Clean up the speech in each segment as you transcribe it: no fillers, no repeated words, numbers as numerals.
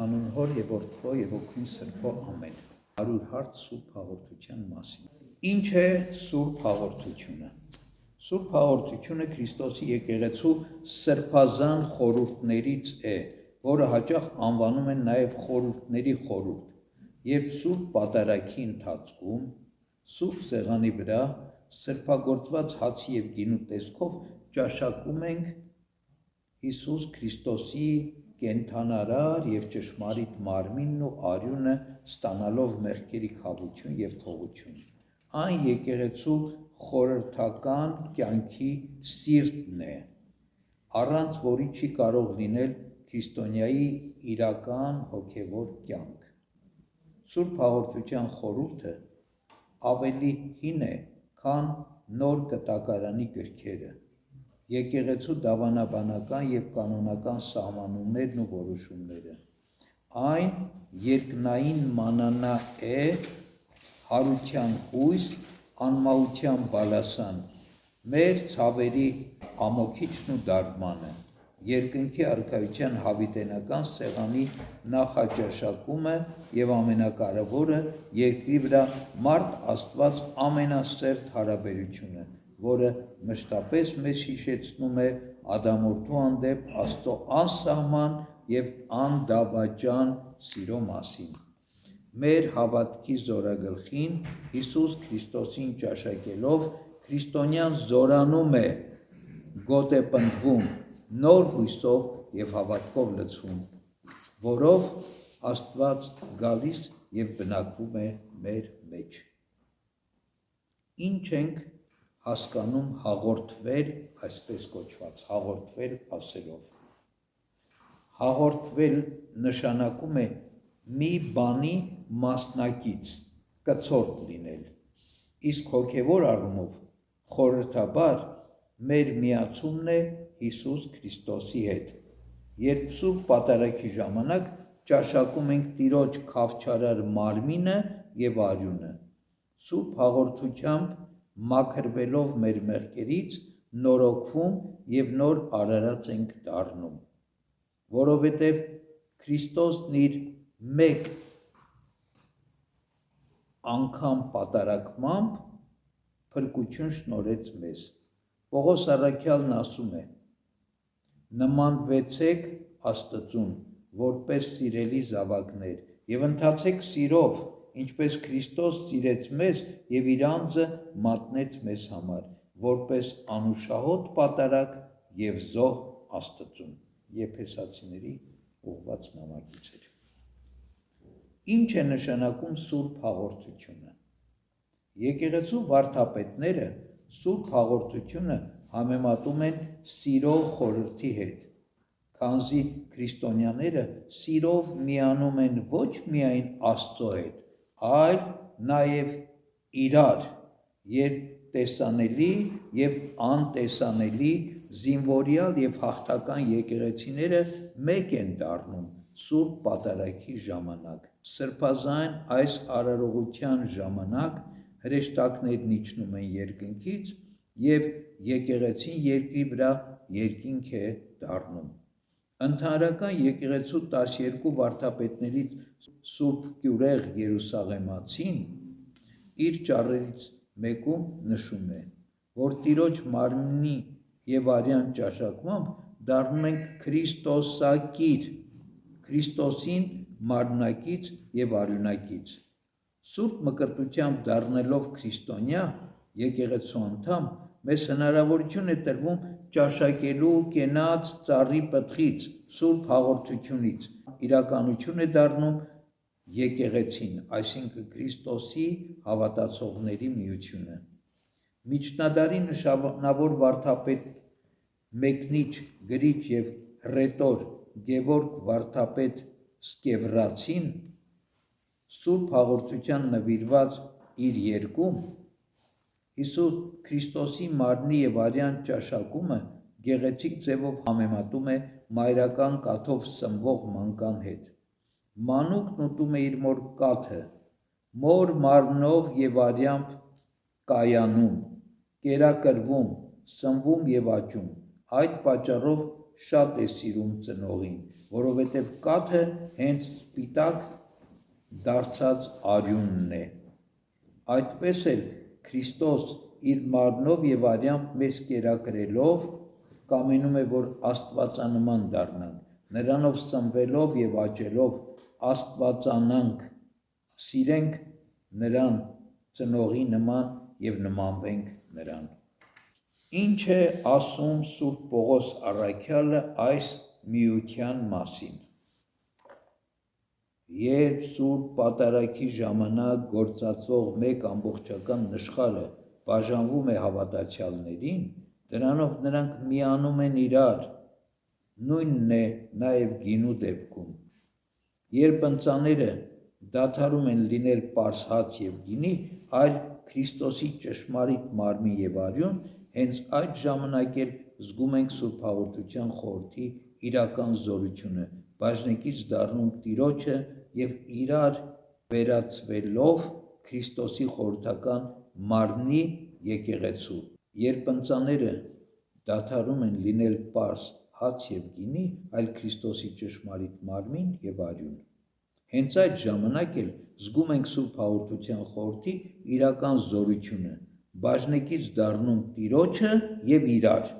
Հանուն Հոր եւ Որդվո եւ Օգնի Սրբո ամեն։ 100 հարց Սուրբ հաղորդության մասին։ Ինչ է Սուրբ հաղորդությունը։ Սուրբ հաղորդությունը Քրիստոսի եկեղեցու սրբազան խորհուրդներից է, որը հաճախ անվանում են նաև խորհուրդների խորհուրդ, եւ Սուրբ պատարագի ընթացքում Սուրբ սեղանի վրա սրբագործված հացի եւ գինու տեսքով ճաշակում ենք Հիսուս Քրիստոսի կենդանարար եւ ճշմարիտ մարմինն ու արյունը ստանալով մեղքերի քավություն եւ թողություն։ Այն եկեղեցու խորհրդական կյանքի սիրտն է, առանց որի չի կարող լինել քրիստոնյայի իրական հոգևոր կյանք։ Սուրբ հաղորդության խորհուրդը ավելի հին է, քան նոր կտակարանի գրքերը։ Եկեղեցու դավանաբանական եւ կանոնական սահմանումներն ու որոշումները։ Այն երկնային մանանա է, հարության հույս, անմահության բալասան, մեր ցավերի ամոքիչն ու դարմանը, երկնքի արքայության հավիտենական սեղանի նախաճաշակումը եւ ամենակարևորը երկրի վրա մարդ Աստված ամենասերտ հարաբերությունը, որը մշտապես մեզ հիշեցնում է Ադամորդու հանդեպ Աստծո անսահման եւ անդավաճան սիրո մասին։ Մեր հավատքի զորագլխին Հիսուս Քրիստոսին ճաշակելով քրիստոնյան զորանում է, գոտ է պնդվում, նոր հույսով եւ հավատքով լցվում, որով Աստված գալիս եւ բնակվում է մեր մեջ։ Ինչ ենք հասկանում հաղորդվել, այսպես կոչված, հաղորդվել ասելով։ Հաղորդվել նշանակում է մի բանի մասնակից, կցորդ լինել, իսկ հոգևոր առումով խորհրդաբար մեր միացումն է Հիսուս Քրիստոսի հետ, երբ Սուրբ պատարագի ժամանակ ճաշակում ենք Տիրոջ քավչարար մարմինը եւ արյունը, Սուրբ հաղորդությամբ մաքրվելով մեր մեղքերից նորոգվում եւ նոր արարած ենք դառնում, որովհետեւ Քրիստոսն իր մեկ անգամ պատարագմամբ փրկություն շնորհեց մեզ։ Պողոս առաքյալն ասում է. նմանվեցեք Աստծուն, որպես սիրելի զավակներ, եւ ընթացեք սիրով, ինչպես Քրիստոս սիրեց մեզ եւ իր անձը մատնեց մեզ համար, որպես անուշահոտ պատարագ եւ զոհ Աստծուն։ Եփեսացիների ուղղված նամակից։ Ինչ է նշանակում Սուրբ հաղորդությունը։ Եկեղեցու վարդապետները Սուրբ հաղորդությունը համեմատում են սիրո խորհրդի հետ, քանզի քրիստոնյաները սիրով միանում են ոչ միայն Աստծո հետ, այլ նաև իրար, երբ տեսանելի եւ անտեսանելի զինվորյալ եւ հաղթական եկեղեցիները մեկ են դառնում Սուրբ պատարագի ժամանակ։ Սրբազան այս արարողության ժամանակ հրեշտակներն իջնում են երկնքից եւ եկեղեցին երկրի վրա երկինք է դառնում։ Ընդհանրական եկեղեցու 12 վարդապետներից Սուրբ Գյուրեղ Երուսաղեմացին իր ճառերից մեկում նշում է, որ Տիրոջ մարմնի եւ արյան ճաշակմամբ դառնում ենք Քրիստոսակիր, Քրիստոսին մարմնակից եւ արյունակից։ Սուրբ մկրտությամբ դառնալով քրիստոնյա, եկեղեցու անդամ, մեզ հնարավորություն է տրվում ճաշակելու կենաց ծառի պտղից, Սուրբ հաղորդությունից, իրականություն է դառնում եկեղեցին, այսինքն Քրիստոսի հավատացողների միությունը։ Միջնադարի նշանավոր վարդապետ, մեկնիչ, գրիչ եւ հռետոր Գևորգ վարդապետ Սկևրացին Սուրբ հաղորդության նվիրված իր երգում Հիսուս Քրիստոսի մարմնի եւ արյան ճաշակումը գեղեցիկ ձևով համեմատում է մայրական կաթով սնվող մանկան հետ։ Մանուկն ուտում է իր մոր կաթը, մոր մարմնով եւ արյամբ կայանում, կերակրվում, սնվում եւ աճում։ Այդ պատճառով շատ է սիրում ծնողին, որովհետև կաթը հենց սպիտակ դարձած արյունն է։ Այդպես էլ Քրիստոս իր մարմնով և արյամբ մեզ կերակրելով կամենում է, որ աստվածանման դառնանք, նրանով սնվելով և աճելով աստվածանանք, սիրենք նրան ծնողի նման և նմանվենք նրան։ Ինչ է ասում Սուրբ Պողոս առաքյալը այս միության մասին։ Երբ Սուրբ Պատարագի ժամանակ գործածվող մեկ ամբողջական նշխարը բաժանվում է հավատացյալներին, դրանով նրանք միանում են իրար, նույնն է նաև գինու դեպքում։ Երբ ընծաները դադարում են լինել պարզ հաց և գինի, այլ Քրիստոսի ճշմարիտ մարմին և արյուն, հենց այդ ժամանակ էլ զգում ենք Սուրբ Հաղորդության խորհրդի իրական զորությունը, բաժնեկից դառնում Տիրոջը և իրար վերածվելով Քրիստոսի խորհրդական մարմնի եկեղեցու։ Երբ ընծաները դադարում են լինել պարզ հաց և գինի, այլ Քրիստոսի ճշմարիտ մարմին և արյուն, հենց այդ ժամանակ էլ զգում ենք Սուրբ Հաղորդության խորհրդի իրական զորությունը, բաժնեկից դառնում Տիրոջը և իրար,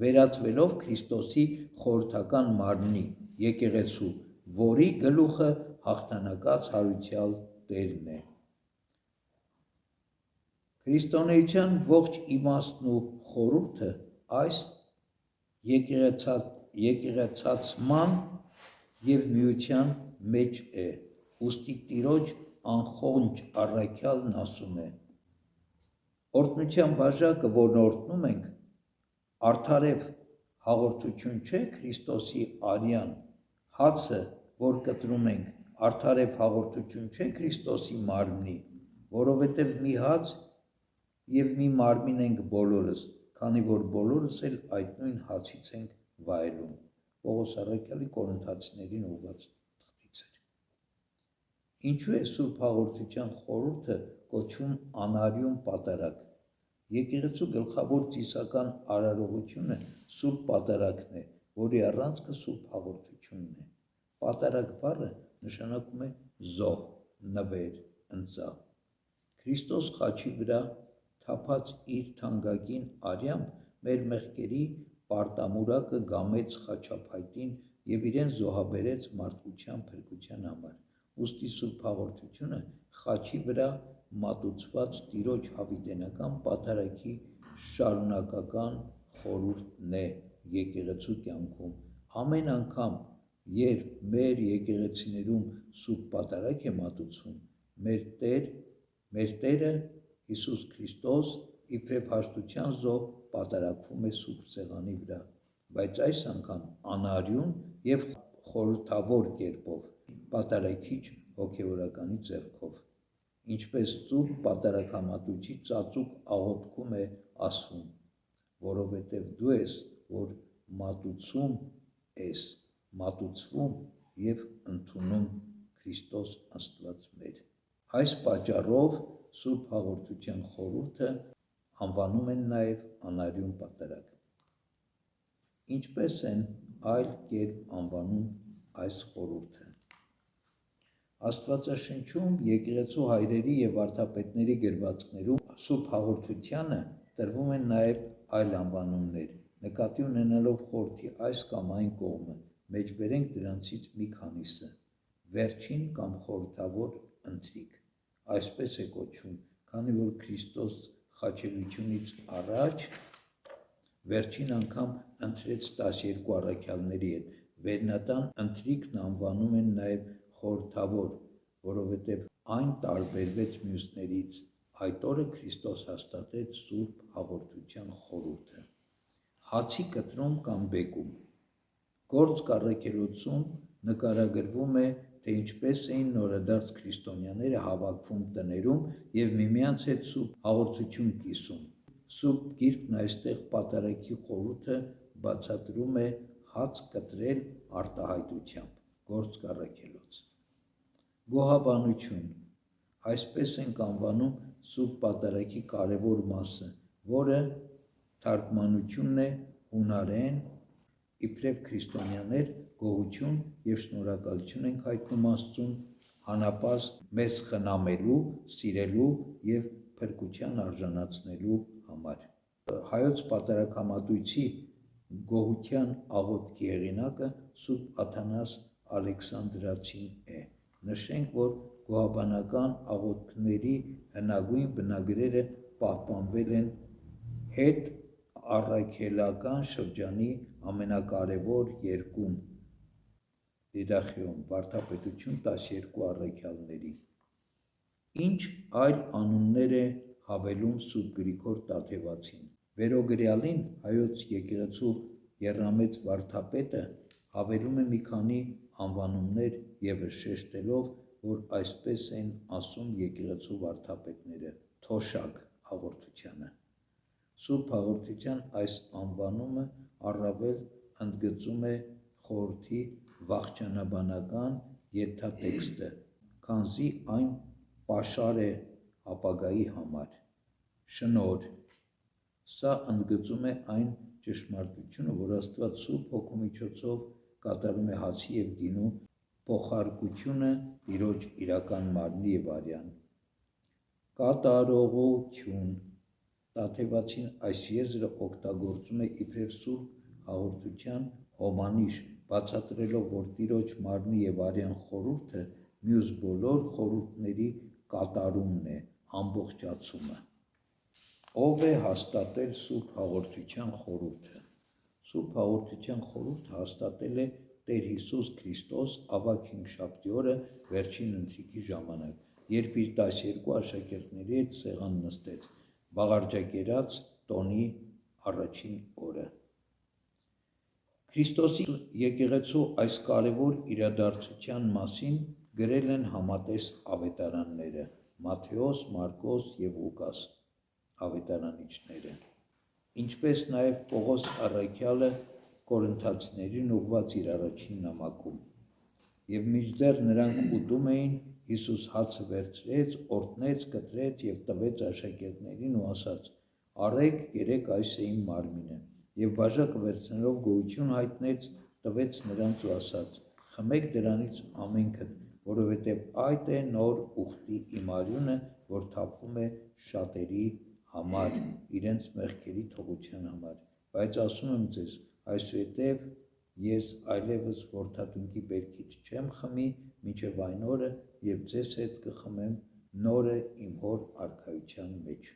վերածվելով Քրիստոսի խորհրդական մարմնի, եկեղեցու, որի գլուխը հաղթանակած հարույցյալ Տերն է։ Քրիստոնեության ողջ իմաստն ու խորհուրդը այս եկեղեցացման և միության մեջ է, ուստի Տիրոջ անխոնջ առաքյալն ասում է. օրհնության բաժակը, որն օրհնում ենք, արդարև հաղորդություն չէ Քրիստոսի արյան, հացը, որ կտրում ենք, արդարև հաղորդություն չէ Քրիստոսի մարմնի, որովհետև մի հաց և մի մարմին ենք բոլորս, քանի որ բոլորս էլ այդ նույն հացից ենք վայելում։ Պողոս առաքյալի Կորինթացիներին ուղղված թղթից։ Ինչու է Սուրբ Հաղորդության խորհուրդը կոչվում անարյուն պատարագ։ Եկեղեցու գլխավոր ծիսական արարողությունը Սուրբ Պատարագն է, որի առանցքը Սուրբ Հաղորդությունն է։ Պատարագ բառը նշանակում է զոհ, նվեր, ընծա։ Քրիստոս խաչի վրա թափած իր թանկագին արյամբ մեր մեղքերի պարտամուրակը գամեց խաչափայտին և իրեն զոհաբերեց մարդկության փրկության համար։ Ուստի Սուրբ Հաղորդությունը խաչի վրա մատուցված Տիրոջ հավիտենական պատարագի շարունակական խորհուրդն է եկեղեցու կյանքում։ Ամեն անգամ, երբ մեր եկեղեցիներում Սուրբ Պատարագ է մատուցվում, մեր Տերը Հիսուս Քրիստոս իբրև հաշտության զոհ պատարագվում է Սուրբ Սեղանի վրա, բայց այս անգամ անարյուն և խորհրդավոր կերպով, պատարագիչ հոգևորականի ձեռքով, ինչպես Սուրբ Պատարագամատույցի ծածուկ աղոթքում է ասվում, որովհետև դու ես, որ մատուցվում և ընդունում Քրիստոս Աստված մեր։ Այս պատճառով Սուրբ Հաղորդության խորհուրդը անվանում են նաև անարյուն պատարագ։ Ինչպես են այլ կերպ անվանում այս խորհուրդը։ Աստվածաշնչում եկեղեցու հայրերի և վարդապետների գրվածքներում Սուրբ Հաղորդությանը տրվում են նաև այլ անվանումներ, նկատի ունենալով խորհրդի այս կամ այն կողմը, մեջբերենք դրանցից մի քանիսը։ Վերջին կամ խորհրդավոր ընթրիք, այսպես է կոչվում, քանի որ Քրիստոս խաչելությունից առաջ վերջին անգամ ընթրեց 12 առաքյալների հետ, վերնատան ընթրիքն անվանում են նաև խորհրդավոր, որովհետև այն տարբերվեց մյուսներից, այդ օրը Քրիստոս հաստատեց Սուրբ Հաղորդության խորհուրդը։ Հացի կտրում կամ բեկում։ Գործք առաքելոցում նկարագրվում է, թե ինչպես էին նորադարձ քրիստոնյաները հավաքվում տներում և միմյանց հետ Սուրբ Հաղորդություն կիսում։ Սուրբ Գիրքն այստեղ պատարագի խորհուրդը բացատրում է հաց կտրել արտահայտությամբ, գործք առաքելոց։ Գոհաբանություն, այսպես ենք անվանում Սուրբ Պատարագի կարևոր մասը, որը թարգմանությունն է հունարեն Իբրև քրիստոնյաներ գոհություն և շնորհակալություն ենք հայտնում Աստծուն հանապազտ մեզ խնամելու, սիրելու և փրկության արժանացնելու համար։ Հայոց պատարագամատույցի գոհության աղոթքի հեղինակը Սուրբ Աթանաս Ալեքսանդրացին է։ Նշենք, որ գոհաբանական աղոթքների հնագույն բնագրերը պահպանվել են հետ առաքելական շրջանի ամենակարևոր երկում Դիդախեում վարդապետություն 12 առաքյալների։ Ինչ այլ անուններ է հավելում Սուրբ Գրիգոր Տաթևացին։ Վերոգրյալին հայոց եկեղեցու եռամեծ վարդապետը հավելում է մի քանի անվանումներ ևս շեշտելով, որ այսպես են ասում եկեղեցու վարդապետները թոշակ հաղորդությանը։ Սուրբ հաղորդության այս անվանումը առավել ընդգծում է խորհրդի վախճանաբանական ենթատեքստը, քանզի այն պաշար է ապագայի համար։ Շնորհ։ Սա ընդգծում է այն ճշմարտությունը, որ Աստված Սուրբ Հոգու միջոցով կատարում է հացի և գինու փոխարկությունը Տիրոջ իրական մարմնի և արյան։ Կատարողություն։ Տաթևացին այս եզրը օգտագործում է իբրև Սուրբ հաղորդության հոմանիշ, բացատրելով, որ Տիրոջ մարմնի և արյան խորհուրդը մյուս բոլոր խորհուրդների կատարումն է, ամբողջացումը։ Ո՞վ է հաստատել Սուրբ հաղորդության խորհուրդը։ Սուրբ հաղորդության խորհուրդը հաստատել է Տեր Հիսուս Քրիստոս ավագ հինգշաբթի օրը վերջին ընթրիքի ժամանակ, երբ իր 12 աշակերտների հետ սեղան նստեց, բաղարջակերած տոնի առաջին օրը։ Քրիստոսի եկեղեցու այս կարևոր իրադարձության մասին գրել են համատես ավետարանները Մատթեոս, Մարկոս և Ղուկաս ավետարանիչները, ինչպես նաև Պողոս առաքյալը Կորինթացիներին ուղղված իր առաջին նամակում։ Եվ մինչդեռ նրանք ուտում էին, Հիսուս հացը վերցրեց, օրհնեց, կտրեց և տվեց աշակերտներին ու ասաց. «Առեք, կերեք, այս է իմ մարմինը»։ Եվ բաժակը վերցնելով գոհություն հայտնեց, տվեց նրանց ու ասաց. «Խմեք դրանից ամենքդ, որովհետև այդ է նոր ուխտի իմ արյունը, որ թափվում է շատերի համար, իրենց մեղքերի թողության համար։ Բայց ասում եմ ձեզ, այսուհետև ես այլևս որդատունկի բերքից չեմ խմի, մինչև այն օրը, երբ ձեզ հետ կխմեմ նորը իմ Հոր արքայության մեջ»։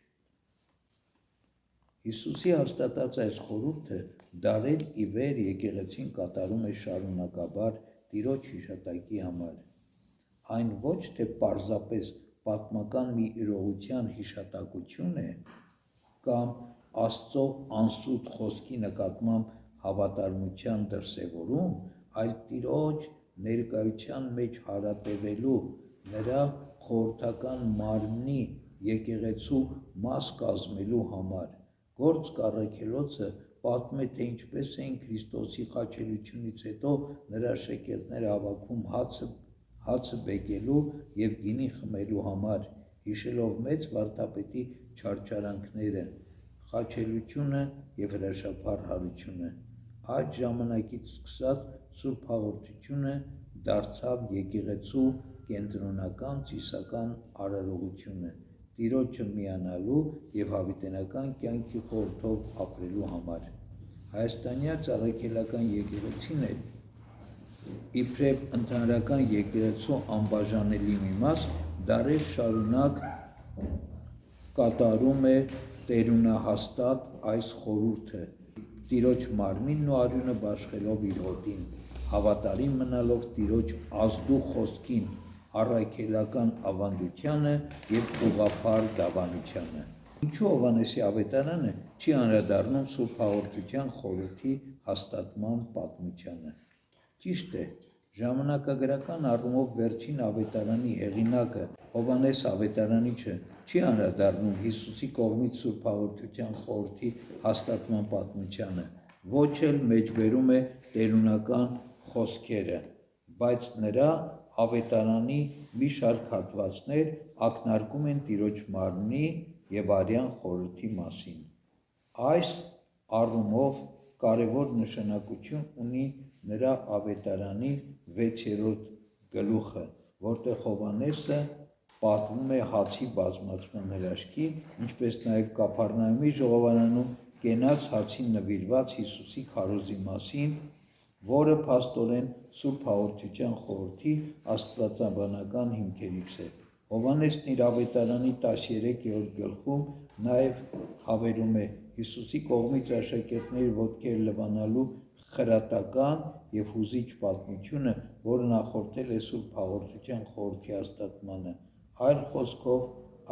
Հիսուսի հաստատած այս խորհուրդը դարեր ի վեր եկեղեցին կատարում է շարունակաբար Տիրոջ հիշատակի համար։ Այն ոչ թե պարզապես պատմական մի իրողության հիշատակություն է կամ Աստծո անսուտ խոսքի նկատմամբ հավատարմության դրսևորում, այլ Տիրոջ ներկայության մեջ հարատևելու, նրա խորհրդական մարմնի եկեղեցու մաս կազմելու համար։ Գործք առաքելոցը պատմում է, թե ինչպես էին Քրիստոսի խաչելությունից հետո նրա աշակերտները հավաքում հացը բեկելու և գինի խմելու համար, հիշելով մեծ վարդապետի չարչարանքները, խաչելությունը և հրաշափառ հարությունը։ Այդ ժամանակից սկսած Սուրբ հաղորդությունը դարձավ եկեղեցու կենտրոնական ծիսական արարողությունը Տիրոջը միանալու և հավիտենական կյանքի խորհրդով ապրելու համար։ Հայաստանյաց առաքելական եկեղեցին էլ իբրև ընդհանրական եկեղեցու անբաժանելի մի մաս դարեր շարունակ կատարում է տերունահաստատ այս խորհուրդը, Տիրոջ մարմինն ու արյունը բաշխելով իր հոտին, հավատարիմ մնալով Տիրոջ ազդու խոսքին, առաքելական ավանդությանը և ուղղափառ դավանությանը։ Ինչու Հովհաննեսի ավետարանը չի անդրադառնում Սուրբ հաղորդության խորհրդի հաստատման պատմությանը։ Ճիշտ է, ժամանակագրական առումով վերջին ավետարանի հեղինակը Հովհաննես ավետարանիչը չի անդրադառնում Հիսուսի կողմից Սուրբ հաղորդության խորհրդի հաստատման պատմությանը, ոչ էլ մեջբերում է տերունական խոսքերը, բայց նրա ավետարանի մի շարք հատվածներ ակնարկում են Տիրոջ մարմնի և արյան խորհրդի մասին։ Այս առումով կարևոր նշանակություն ունի նրա ավետարանի 6-րդ գլուխը, որտեղ Հովհաննեսը պատմում է հացի բազմացման հրաշքի, ինչպես նաև Կափառնայումի ժողովարանում կենաց հացին նվիրված Հիսուսի քարոզի մասին, որը փաստորեն Սուրբ Հաղորդության խորհրդի աստվածաբանական հիմքերից է։ Հովհաննեսն իր ավետարանի 13-րդ գլխում նաև հավելում է Հիսուսի կողմից աշակերտների ոտքերը լվանալու խրատական և հուզիչ պատմությունը, որը նախորդել է Սուրբ Հաղորդության խորհրդի հաստատմանը։ Այլ խոսքով,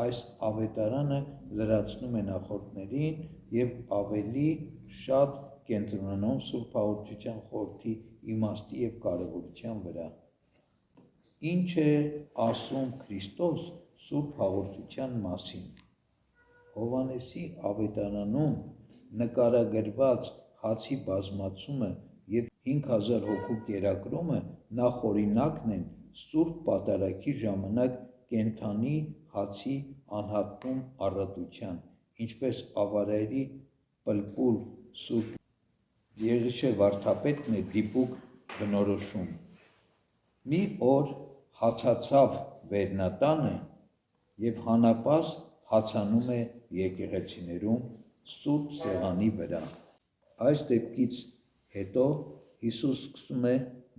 այս ավետարանը լրացնում է նախորդներին և ավելի շատ կենտրոնանում Սուրբ Հաղորդության խորհրդի իմաստի և կարևորության վրա։ Ինչ է ասում Քրիստոս Սուրբ Հաղորդության մասին։ Հովհաննեսի ավետարանում նկարագրված հացի բազմացումը և 5000 հոգու կերակրումը նախօրինակն են Սուրբ Պատարագի ժամանակ կենդանի հացի անհատվում առատության, ինչպես Ավարայրի պլպուլ Սուրբ Եղիշե վարդապետն է դիպուկ բնորոշում։ Մի օր հացացավ վերնատանը և հանապազ հացանում է եկեղեցիներում Սուրբ Սեղանի վրա։ Այս դեպքից հետո Հիսուս սկսում է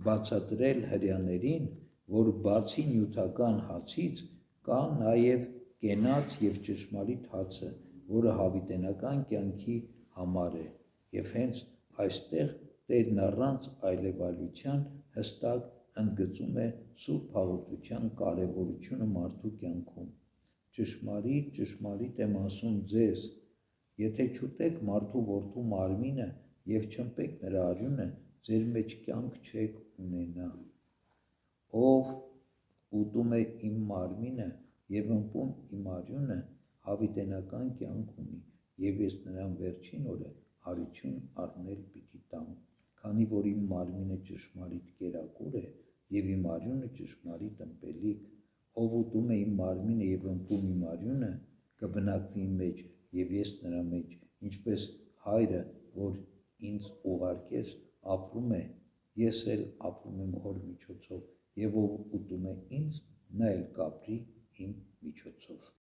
բացատրել հրեաներին, որ բացի նյութական հացից կա նաև կենաց և ճշմարիտ հացը, որը հավիտենական կյանքի համար է, և հենց այստեղ Տերն առանց այլևայլության հստակ ընդգծում է Սուրբ Հաղորդության կարևորությունը մարդու կյանքում։ Ճշմարիտ, ճշմարիտ եմ ասում ձեզ, եթե չուտեք մարդու որդու մարմինը և չըմպեք նրա արյունը, ձեր մեջ կյանք չեք ունենա։ Ով ուտում է իմ մարմինը և ըմպում իմ արյունը, հավիտենական կյանք ունի, և ես նրան վերջին օրը հարություն առնել պիտի տամ, քանի որ իմ մարմինը ճշմարիտ կերակուր է և իմ արյունը ճշմարիտ ըմպելիք։ Ով ուտում է իմ մարմինը և ըմպում իմ արյունը, կբնակվի իմ մեջ, և ես նրա մեջ, ինչպես Հայրը, որ ինձ ուղարկեց, ապրում է, ես էլ ապրում եմ Հոր միջոցով, և ով ուտում է ինձ, նա էլ կապրի իմ միջոցով։